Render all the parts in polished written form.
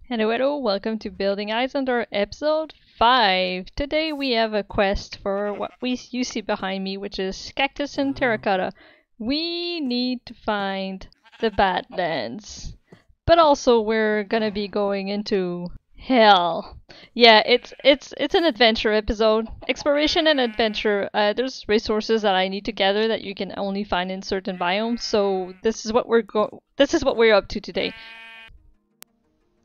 Hello, hello, welcome to Building Isandor episode 5. Today we have a quest for what you see behind me, which is cactus and terracotta. We need to find the Badlands. But also we're gonna be going into hell. Yeah, it's an adventure episode. Exploration and adventure. There's resources that I need to gather that you can only find in certain biomes, so this is what we're up to today.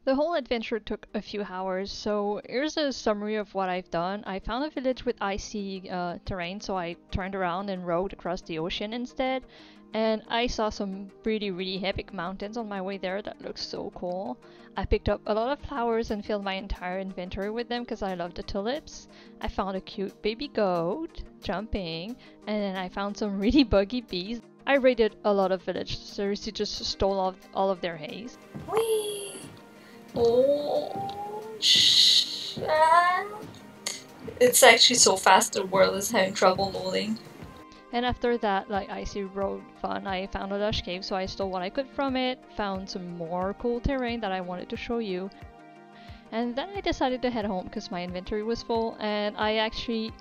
The whole adventure took a few hours, so here's a summary of what I've done. I found a village with icy terrain, so I turned around and rode across the ocean instead. And I saw some really epic mountains on my way there that looked so cool. I picked up a lot of flowers and filled my entire inventory with them because I love the tulips. I found a cute baby goat jumping, and then I found some really buggy bees. I raided a lot of villagers, seriously just stole all of their haze. Whee! Oh, shit. It's actually so fast the world is having trouble loading. And after that, like icy road fun, I found a lush cave, so I stole what I could from it, found some more cool terrain that I wanted to show you, and then I decided to head home because my inventory was full, and I actually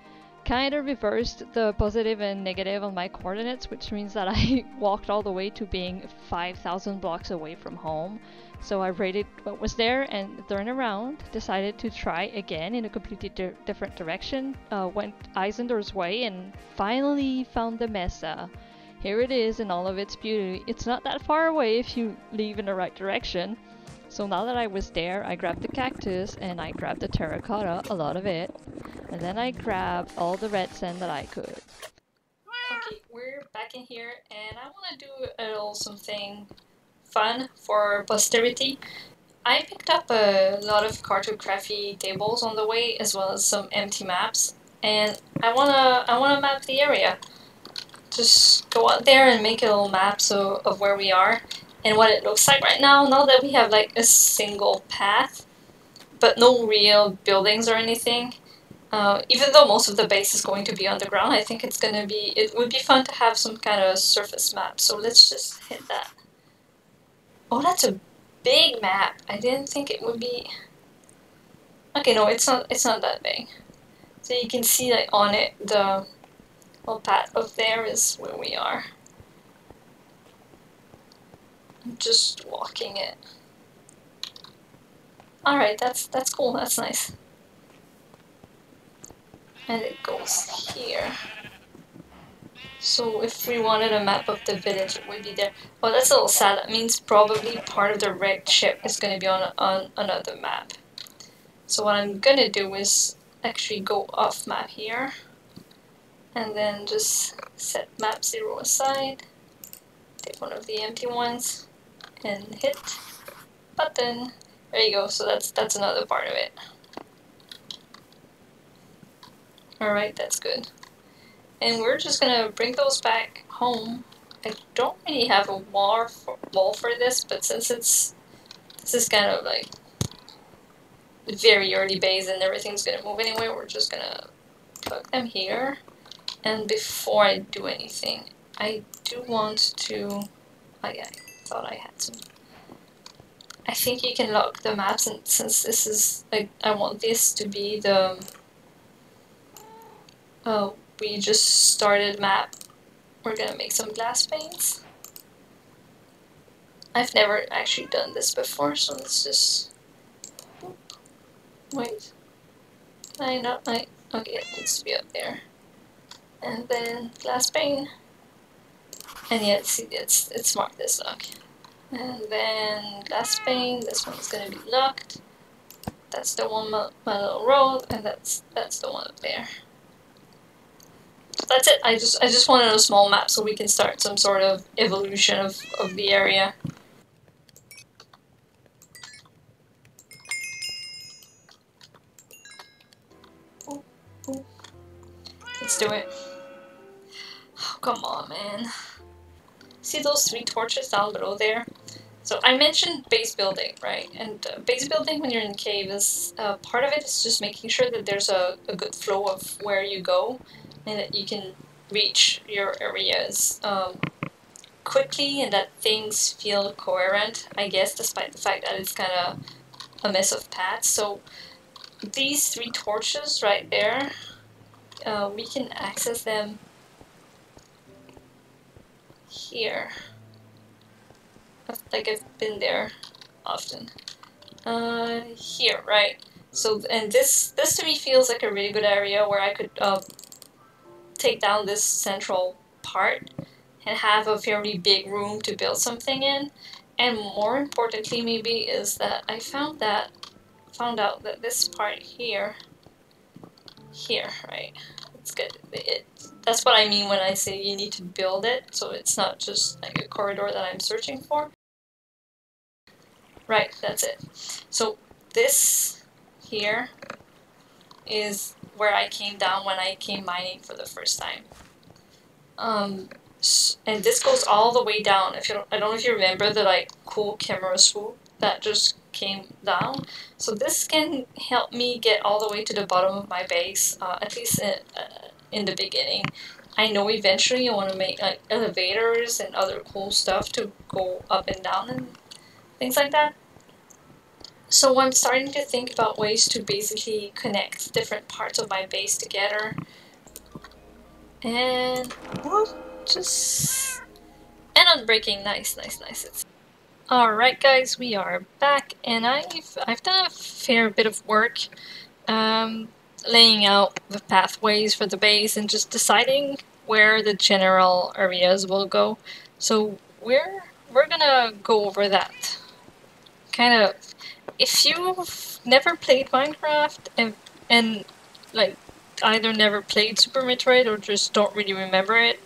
kind of reversed the positive and negative on my coordinates, which means that I walked all the way to being 5,000 blocks away from home. So I rated what was there and turned around, decided to try again in a completely different direction, went Isandor's way and finally found the mesa. Here it is in all of its beauty. It's not that far away if you leave in the right direction. So now that I was there, I grabbed the cactus and I grabbed the terracotta, a lot of it, and then I grabbed all the red sand that I could. Okay, we're back in here and I want to do a little something fun for posterity. I picked up a lot of cartography tables on the way as well as some empty maps, and I wanna map the area. Just go out there and make a little map of where we are and what it looks like right now. Now that we have like a single path, but no real buildings or anything. Even though most of the base is going to be underground, I think it would be fun to have some kind of surface map. So let's just hit that. Oh, that's a big map. I didn't think it would be. Okay, no, it's not that big. So you can see that on it, the little path up there is where we are. I'm just walking it. Alright, that's cool, that's nice. And it goes here. So if we wanted a map of the village, it would be there. Oh, that's a little sad. That means probably part of the red ship is going to be on another map. So what I'm going to do is actually go off map here. And then just set map 0 aside. Take one of the empty ones. And hit button. There you go. So that's another part of it. Alright, that's good. And we're just gonna bring those back home. I don't really have a wall for this, but since this is kind of like very early base and everything's gonna move anyway, we're just gonna plug them here. And before I do anything, I do want to. Oh yeah, I thought I had some. I think you can lock the maps, and since this is like I want this to be the. We just started map. We're gonna make some glass panes. I've never actually done this before, so let's just. Wait. Can I not? Okay, it needs to be up there. And then glass pane. And yeah, see, it's marked as locked. And then glass pane. This one's gonna be locked. That's the one my little road, and that's the one up there. That's it. I just wanted a small map so we can start some sort of evolution of the area. Ooh, ooh. Let's do it. Oh, come on, man. See those 3 torches down below there? So I mentioned base building, right? And base building when you're in cave is part of it is just making sure that there's a good flow of where you go and that you can reach your areas quickly and that things feel coherent, I guess, despite the fact that it's kind of a mess of paths. So these 3 torches right there, we can access them here. Like I've been there often. Here, right? So, and this to me feels like a really good area where I could take down this central part and have a fairly big room to build something in. And more importantly, maybe, is that I found out that this part here, right? It's good. That's what I mean when I say you need to build it, so it's not just like a corridor that I'm searching for. Right, that's it. So this here is where I came down when I came mining for the first time. And this goes all the way down. I don't know if you remember the like cool camera swoop that just came down. So this can help me get all the way to the bottom of my base, at least in the beginning. I know eventually I want to make like elevators and other cool stuff to go up and down and things like that. So I'm starting to think about ways to basically connect different parts of my base together. And just unbreaking, nice. Alright guys, we are back, and I've done a fair bit of work laying out the pathways for the base and just deciding where the general areas will go. So we're gonna go over that. Kind of, if you've never played Minecraft and like either never played Super Metroid or just don't really remember it,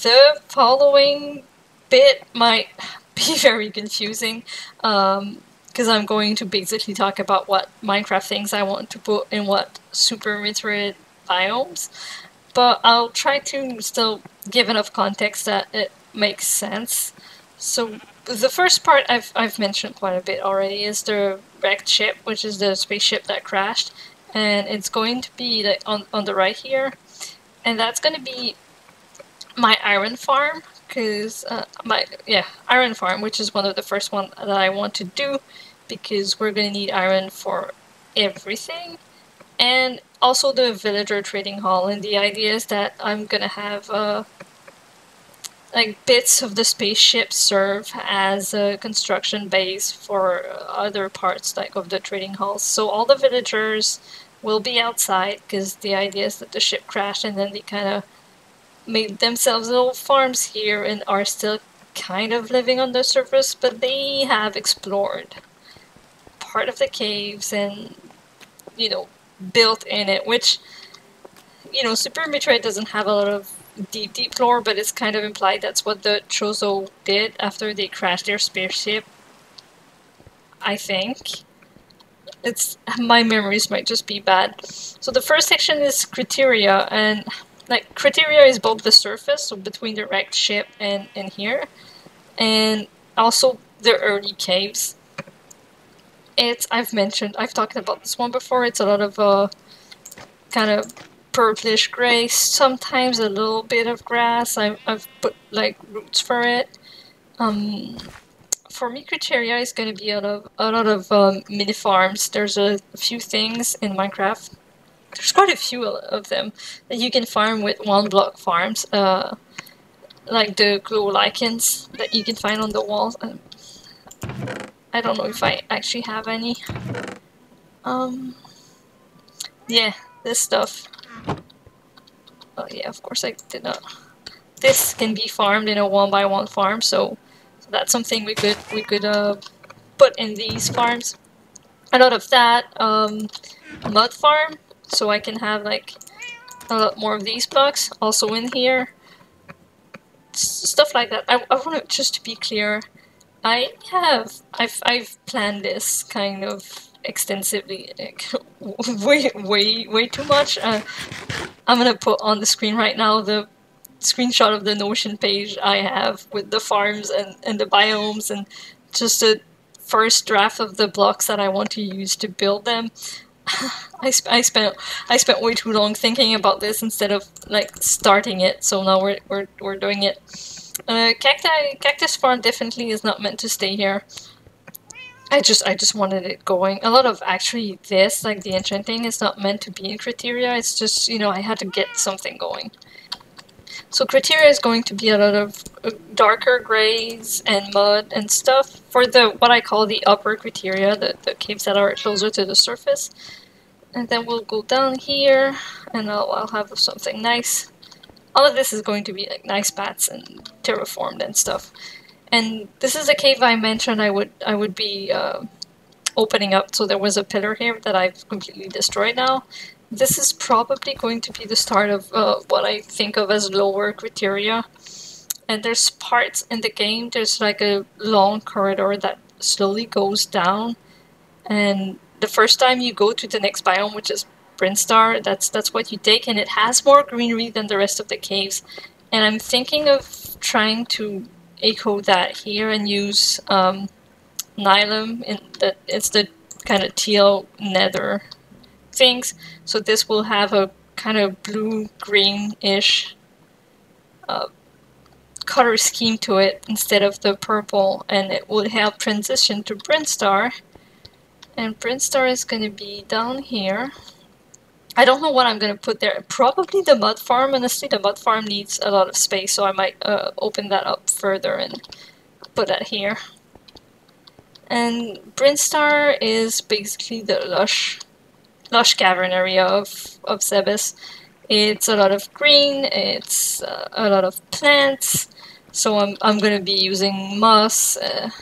the following bit might be very confusing, because I'm going to basically talk about what Minecraft things I want to put in what Super Metroid biomes, but I'll try to still give enough context that it makes sense. So the first part I've mentioned quite a bit already is the wrecked ship, which is the spaceship that crashed, and it's going to be like on the right here, and that's going to be my iron farm, because iron farm, which is one of the first one that I want to do, because we're going to need iron for everything, and also the villager trading hall. And the idea is that I'm going to have like bits of the spaceship serve as a construction base for other parts like of the trading halls. So all the villagers will be outside, because the idea is that the ship crashed and then they kind of made themselves little farms here and are still kind of living on the surface, but they have explored part of the caves and, you know, built in it, which, you know, Super Metroid doesn't have a lot of deep lore, but it's kind of implied that's what the Chozo did after they crashed their spaceship. I think. My memories might just be bad. So the first section is criteria, and like criteria is both the surface, so between the wrecked ship and here, and also the early caves. I've talked about this one before, it's a lot of kind of purplish gray, sometimes a little bit of grass. I've put like roots for it. For me, criteria is going to be a lot of mini farms. There's a few things in Minecraft. There's quite a few of them that you can farm with 1-block farms, like the glow lichens that you can find on the walls. I don't know if I actually have any. Yeah, this stuff. Oh yeah, of course I did not. This can be farmed in a 1x1 farm, so that's something we could put in these farms. A lot of that. Mud farm, so I can have like a lot more of these blocks also in here. Stuff like that. I want to, just to be clear, I've planned this kind of extensively, like way too much. I'm gonna put on the screen right now the screenshot of the Notion page I have with the farms and the biomes and just a first draft of the blocks that I want to use to build them. I spent way too long thinking about this instead of like starting it, so now we're doing it. Cactus farm definitely is not meant to stay here. I just wanted it going. A lot of actually this, like the enchanting, is not meant to be in criteria. It's just, you know, I had to get something going. So criteria is going to be a lot of darker grays and mud and stuff for the what I call the upper criteria, the caves that are closer to the surface. And then we'll go down here, and I'll have something nice. All of this is going to be like nice paths and terraformed and stuff. And this is a cave I mentioned I would be opening up. So there was a pillar here that I've completely destroyed now. This is probably going to be the start of what I think of as lower criteria. And there's parts in the game, there's like a long corridor that slowly goes down. And the first time you go to the next biome, which is Brinstar, that's what you take. And it has more greenery than the rest of the caves. And I'm thinking of trying to echo that here and use Nylum. It's the kind of teal nether things, so this will have a kind of blue-green-ish color scheme to it instead of the purple, and it will help transition to Brinstar. And Brinstar is going to be down here. I don't know what I'm going to put there. Probably the mud farm. Honestly, the mud farm needs a lot of space, so I might open that up further and put that here. And Brinstar is basically the lush cavern area of Zebes. It's a lot of green, it's a lot of plants, so I'm gonna be using moss, a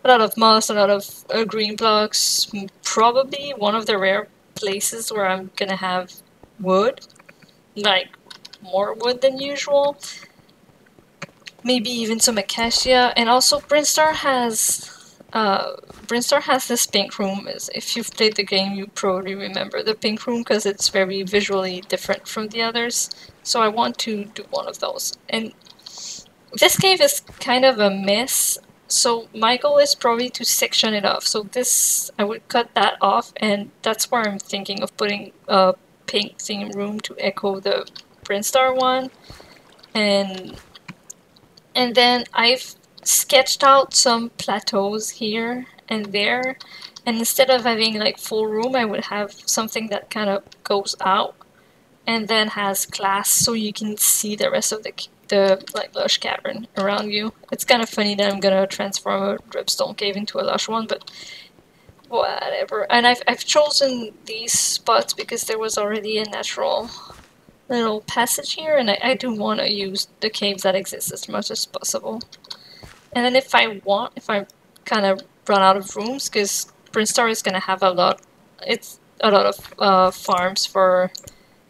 lot of moss, a lot of green blocks, probably one of the rare places where I'm gonna have wood, like more wood than usual, maybe even some acacia. And also Brinstar has this pink room. If you've played the game, you probably remember the pink room because it's very visually different from the others. So I want to do one of those. And this cave is kind of a mess, so my goal is probably to section it off. So this, I would cut that off, and that's where I'm thinking of putting a pink theme room to echo the Brinstar one. And then I've sketched out some plateaus here and there, and instead of having like full room, I would have something that kind of goes out and then has glass so you can see the rest of the like lush cavern around you. It's kind of funny that I'm gonna transform a dripstone cave into a lush one, but whatever. And I've chosen these spots because there was already a natural little passage here, and I do want to use the caves that exist as much as possible. And then if I kind of run out of rooms, because Brinstar is gonna have a lot of farms for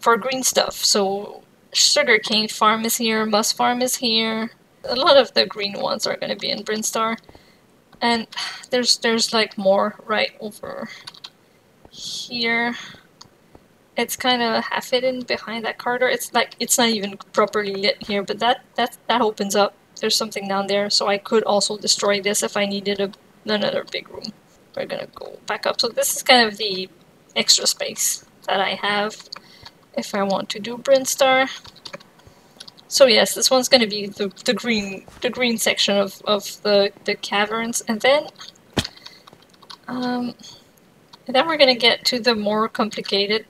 green stuff. So sugarcane farm is here, musk farm is here. A lot of the green ones are gonna be in Brinstar, and there's like more right over here. It's kind of half hidden behind that corridor. It's like it's not even properly lit here, but that opens up. There's something down there, so I could also destroy this if I needed another big room. We're gonna go back up. So this is kind of the extra space that I have if I want to do Brinstar. So yes, this one's gonna be the green section of the caverns, and then we're gonna get to the more complicated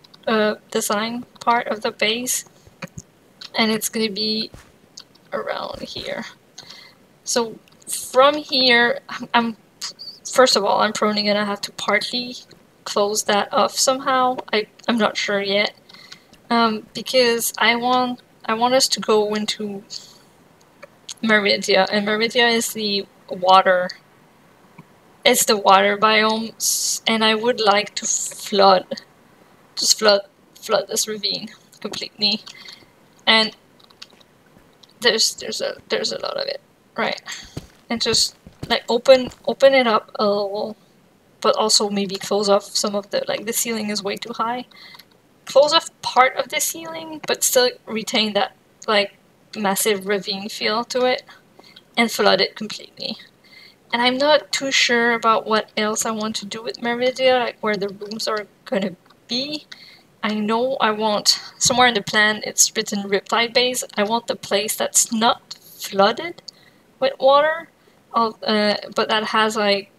design part of the base, and it's gonna be around here. So from here, first of all, I'm probably gonna have to partly close that off somehow. I'm not sure yet, because I want us to go into Meridia, and Meridia is the water. It's the water biome, and I would like to flood this ravine completely, and there's a lot of it, right? And just like open it up a little, but also maybe close off some of the, like the ceiling is way too high. Close off part of the ceiling, but still retain that like massive ravine feel to it, and flood it completely. And I'm not too sure about what else I want to do with Meridia, like where the rooms are gonna be. I know I want, somewhere in the plan it's written Riptide Base, I want the place that's not flooded with water, but that has like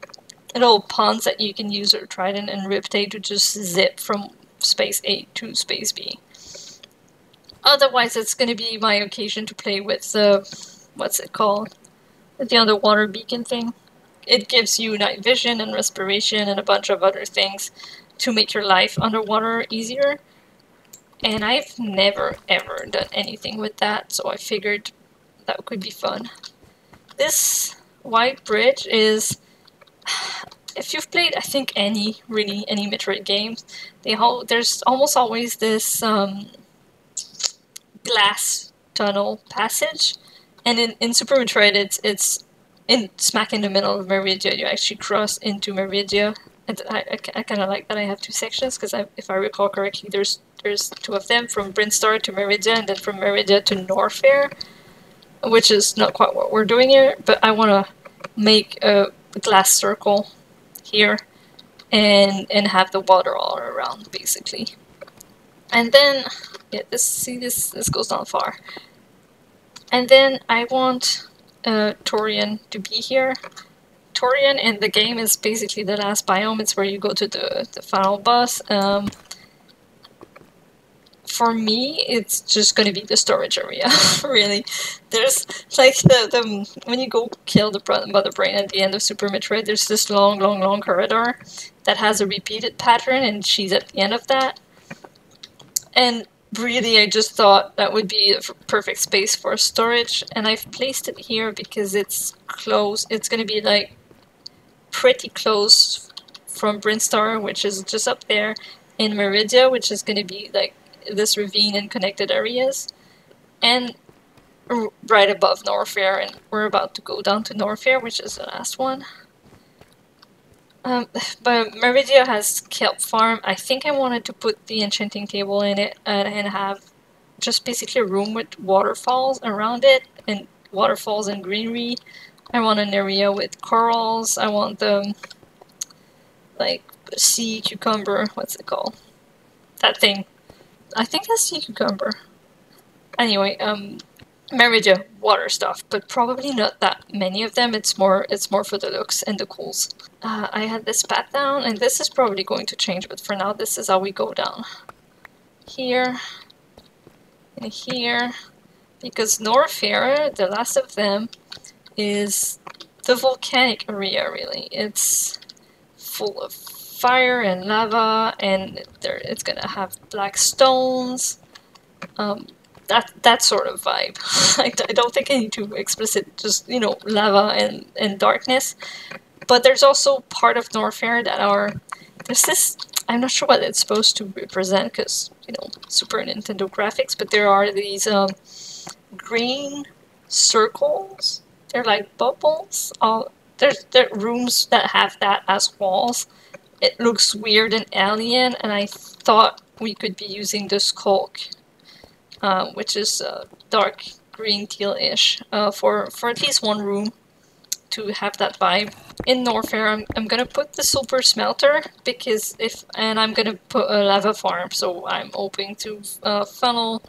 little ponds that you can use your trident and riptide to just zip from space A to space B. Otherwise, it's going to be my occasion to play with the, what's it called? The underwater beacon thing. It gives you night vision and respiration and a bunch of other things to make your life underwater easier. And I've never ever done anything with that, so I figured that could be fun. This white bridge is, if you've played, I think any Metroid games, there's almost always this glass tunnel passage, and in Super Metroid it's in smack in the middle of Meridia. You actually cross into Meridia, and I kind of like that I have two sections, because if I recall correctly, there's two of them, from Brinstar to Meridia, and then from Meridia to Norfair, which is not quite what we're doing here, but I want to make a glass circle here and have the water all around, basically. And then, yeah, this goes down far. And then I want Torian to be here. Torian in the game is basically the last biome. It's where you go to the final boss. For me, it's just going to be the storage area, really. There's, like, when you go kill the Mother Brain at the end of Super Metroid, there's this long corridor that has a repeated pattern, and she's at the end of that. And really, I just thought that would be a perfect space for storage, and I've placed it here because it's close. It's going to be, like, pretty close from Brinstar, which is just up there, in Meridia, which is going to be, like, this ravine and connected areas, and right above Norfair, and we're about to go down to Norfair, which is the last one. But Meridia has kelp farm. I think I wanted to put the enchanting table in it and have just basically a room with waterfalls around it, and waterfalls and greenery. I want an area with corals. I want the, like, sea cucumber, what's it called? That thing. I think that's sea cucumber. Anyway, Meridia, water stuff, but probably not that many of them. It's more for the looks and the cools. I had this path down, and this is probably going to change, but for now this is how we go down. Here, and here, because Norfair, the last of them, is the volcanic area, really. It's full of fire and lava, and it's gonna have black stones. That sort of vibe. I don't think I need to explicit, just, you know, lava and darkness. But there's also part of Norfair that there's this, I'm not sure what it's supposed to represent, because, you know, Super Nintendo graphics, but there are these green circles. They're like bubbles. There are rooms that have that as walls. It looks weird and alien, and I thought we could be using the skulk, which is dark green teal-ish, for at least one room to have that vibe. In Norfair, I'm gonna put the super smelter, because and I'm gonna put a lava farm, so I'm hoping to funnel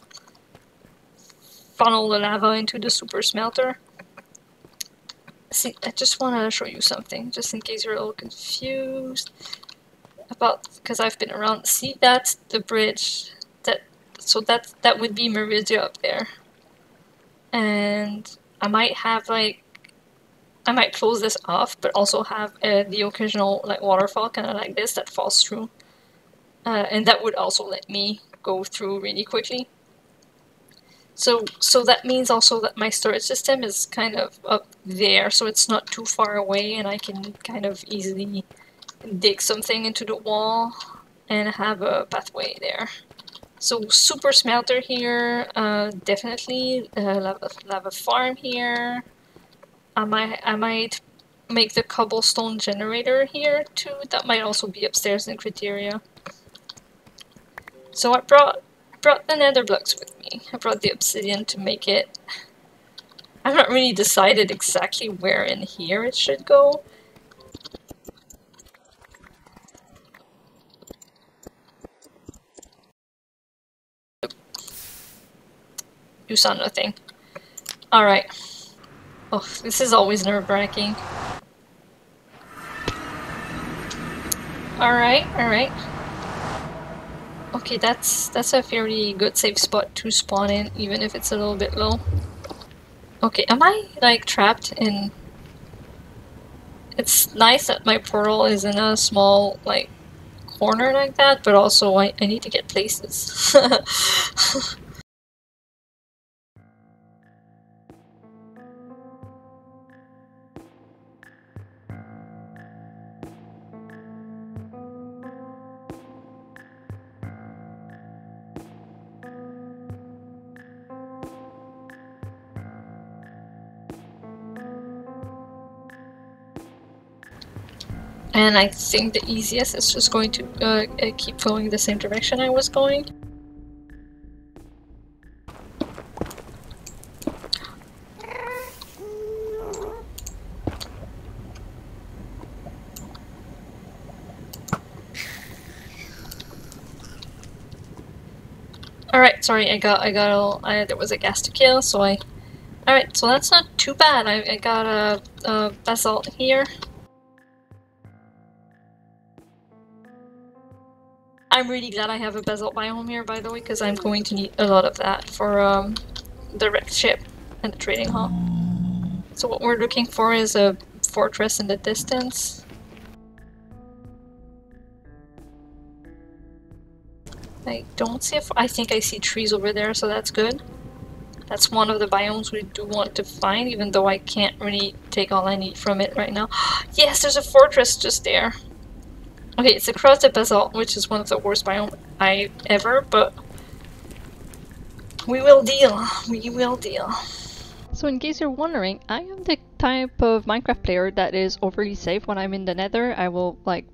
the lava into the super smelter. See, I just want to show you something, just in case you're a little confused about, because I've been around. See, that's the bridge. So that would be Meridia up there. And I might have, like, I might close this off, but also have the occasional, like, waterfall, kind of like this, that falls through. And that would also let me go through really quickly. So that means also that my storage system is kind of up there, so it's not too far away, and I can kind of easily dig something into the wall and have a pathway there. So super smelter here, definitely lava farm here. I might make the cobblestone generator here too. That might also be upstairs in Criteria. So I brought the nether blocks with me. I brought the obsidian to make it. I've not really decided exactly where in here it should go. You saw nothing. Alright. Oh, this is always nerve-wracking. Alright, alright. Okay, that's a fairly good safe spot to spawn in, even if it's a little bit low. Okay, am I like trapped in... It's nice that my portal is in a small like corner like that, but also I need to get places. And I think the easiest is just going to keep going the same direction I was going. Alright, sorry, there was a gas to kill, so Alright, so that's not too bad. I got a basalt here. I'm really glad I have a basalt biome here, by the way, because I'm going to need a lot of that for the wrecked ship and the trading hall. So what we're looking for is a fortress in the distance. I don't see I think I see trees over there, so that's good. That's one of the biomes we do want to find, even though I can't really take all I need from it right now. Yes, there's a fortress just there. Okay, it's across the basalt, which is one of the worst biomes ever, but we will deal. We will deal. So in case you're wondering, I am the type of Minecraft player that is overly safe when I'm in the Nether. I will like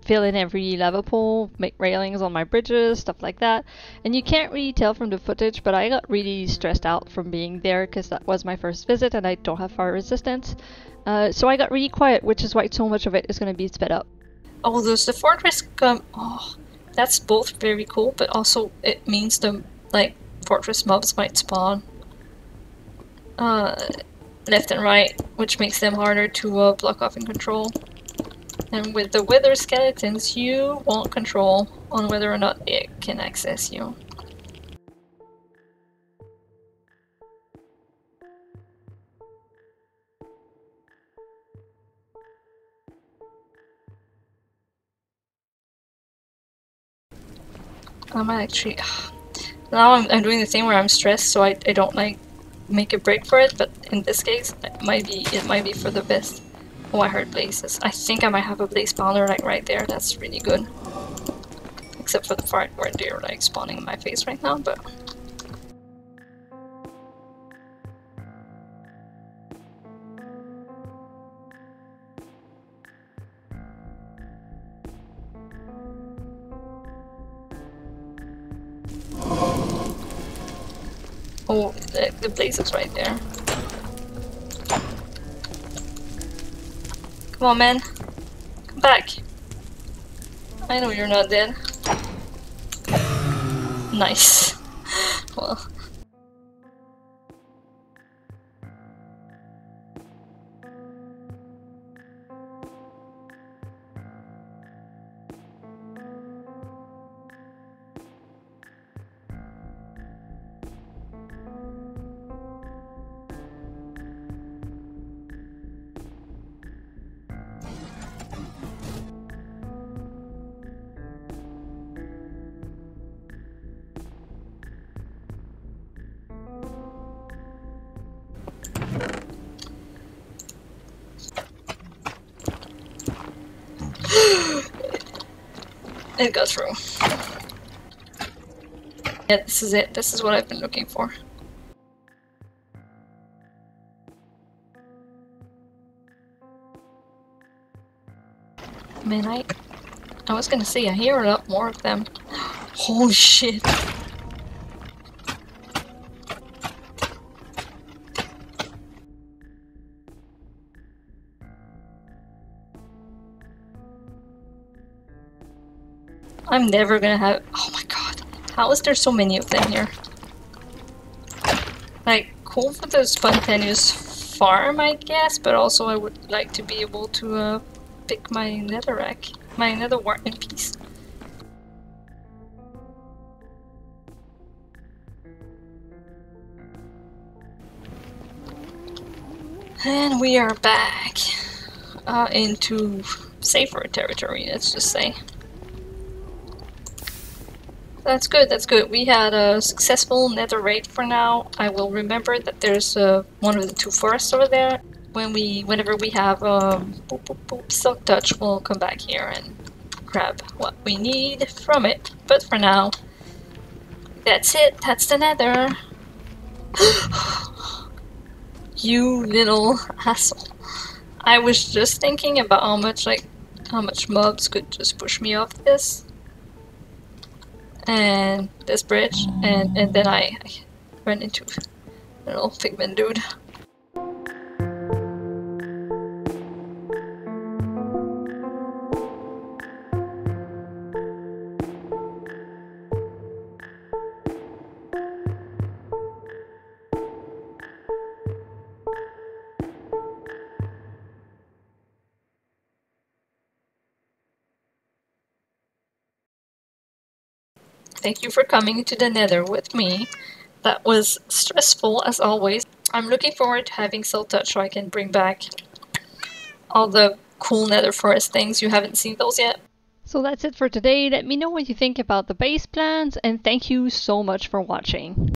fill in every lava pool, make railings on my bridges, stuff like that. And you can't really tell from the footage, but I got really stressed out from being there because that was my first visit and I don't have fire resistance. So I got really quiet, which is why so much of it is going to be sped up. Oh, there's the fortress come. Oh, that's both very cool, but also it means the like fortress mobs might spawn left and right, which makes them harder to block off and control. And with the wither skeletons, you won't control on whether or not it can access you. I'm actually... Now I'm doing the thing where I'm stressed, so I don't like make a break for it, but in this case, it might be for the best. Oh, I heard blazes. I think I might have a blaze spawner like right there. That's really good. Except for the part where they're like spawning in my face right now, but... Oh, the blaze is right there. Come on, man. Come back. I know you're not dead. Nice. Well. It got through. Yeah, this is it. This is what I've been looking for. Man, I was gonna say I hear a lot more of them. Holy shit. I'm never gonna have... Oh my god. How is there so many of them here? Like, cool for the spontaneous farm, I guess, but also I would like to be able to pick my netherrack. my nether wart in peace. And we are back into safer territory, let's just say. That's good, that's good. We had a successful nether raid for now. I will remember that there's one of the two forests over there. Whenever we have silk touch, we'll come back here and grab what we need from it. But for now, that's it. That's the nether. You little asshole. I was just thinking about how much mobs could just push me off this. And this bridge, and then I ran into a little pigman dude. Thank you for coming to the Nether with me. That was stressful as always. I'm looking forward to having Silk Touch so I can bring back all the cool Nether Forest things. You haven't seen those yet? So that's it for today. Let me know what you think about the base plans, and thank you so much for watching.